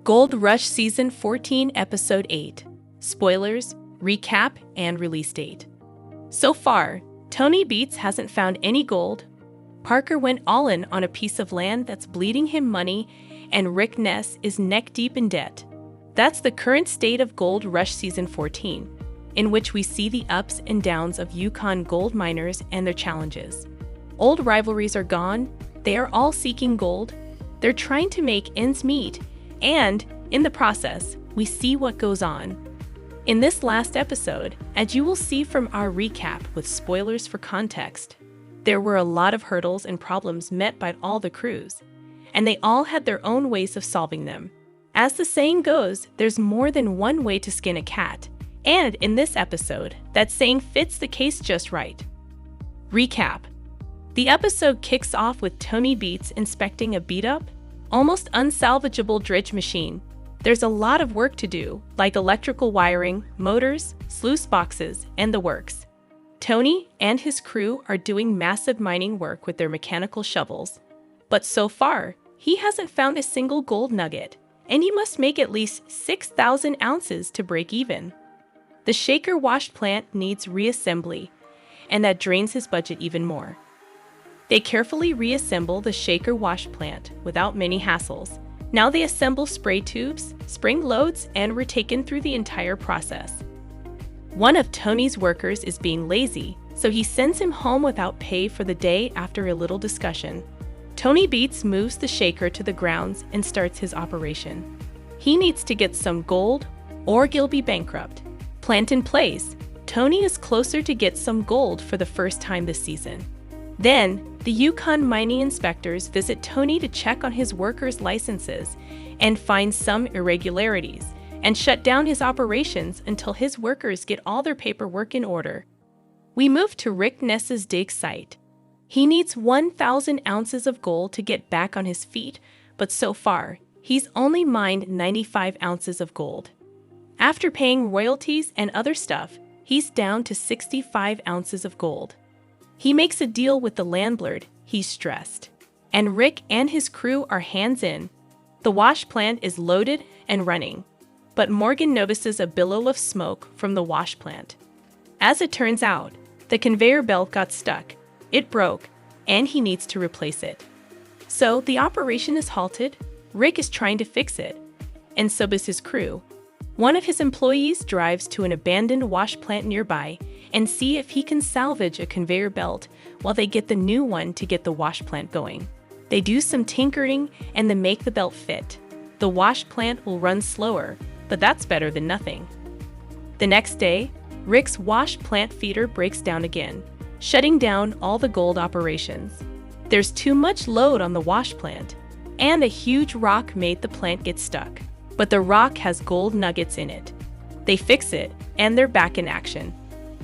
Gold Rush Season 14, Episode 8. Spoilers, recap, and release date. So far, Tony Beats hasn't found any gold. Parker went all in on a piece of land that's bleeding him money, and Rick Ness is neck-deep in debt. That's the current state of Gold Rush Season 14, in which we see the ups and downs of Yukon gold miners and their challenges. Old rivalries are gone, they are all seeking gold, they're trying to make ends meet, and, in the process, we see what goes on. In this last episode, as you will see from our recap with spoilers for context, there were a lot of hurdles and problems met by all the crews, and they all had their own ways of solving them. As the saying goes, there's more than one way to skin a cat, and in this episode, that saying fits the case just right. Recap. The episode kicks off with Tony Beats inspecting a beat-up, almost unsalvageable dredge machine. There's a lot of work to do, like electrical wiring, motors, sluice boxes, and the works. Tony and his crew are doing massive mining work with their mechanical shovels. But so far, he hasn't found a single gold nugget, and he must make at least 6,000 ounces to break even. The shaker wash plant needs reassembly, and that drains his budget even more. They carefully reassemble the shaker wash plant without many hassles. Now they assemble spray tubes, spring loads, and were taken through the entire process. One of Tony's workers is being lazy, so he sends him home without pay for the day after a little discussion. Tony Beats moves the shaker to the grounds and starts his operation. He needs to get some gold, or he'll be bankrupt. Plant in place, Tony is closer to get some gold for the first time this season. Then, the Yukon mining inspectors visit Tony to check on his workers' licenses and find some irregularities, and shut down his operations until his workers get all their paperwork in order. We move to Rick Ness's dig site. He needs 1,000 ounces of gold to get back on his feet, but so far, he's only mined 95 ounces of gold. After paying royalties and other stuff, he's down to 65 ounces of gold. He makes a deal with the landlord, he's stressed. And Rick and his crew are hands in. The wash plant is loaded and running. But Morgan notices a billow of smoke from the wash plant. As it turns out, the conveyor belt got stuck. It broke, and he needs to replace it. So the operation is halted. Rick is trying to fix it, and so is his crew. One of his employees drives to an abandoned wash plant nearby and see if he can salvage a conveyor belt while they get the new one to get the wash plant going. They do some tinkering and then make the belt fit. The wash plant will run slower, but that's better than nothing. The next day, Rick's wash plant feeder breaks down again, shutting down all the gold operations. There's too much load on the wash plant, and a huge rock made the plant get stuck. But the rock has gold nuggets in it. They fix it, and they're back in action.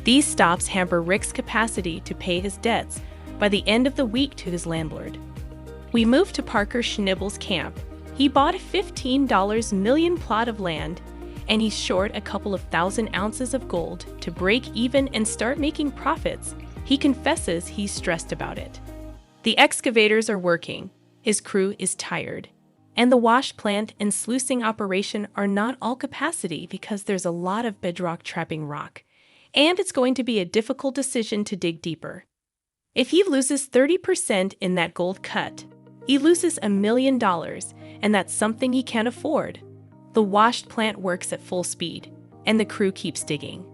These stops hamper Rick's capacity to pay his debts by the end of the week to his landlord. We move to Parker Schnibble's camp. He bought a $15 million plot of land, and he's short a couple of thousand ounces of gold to break even and start making profits. He confesses he's stressed about it. The excavators are working. His crew is tired. And the wash plant and sluicing operation are not all capacity because there's a lot of bedrock trapping rock. And it's going to be a difficult decision to dig deeper. If he loses 30% in that gold cut, he loses $1 million, and that's something he can't afford. The washed plant works at full speed, and the crew keeps digging.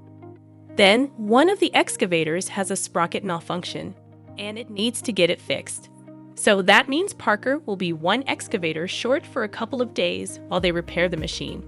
Then, one of the excavators has a sprocket malfunction, and it needs to get it fixed. So that means Parker will be one excavator short for a couple of days while they repair the machine.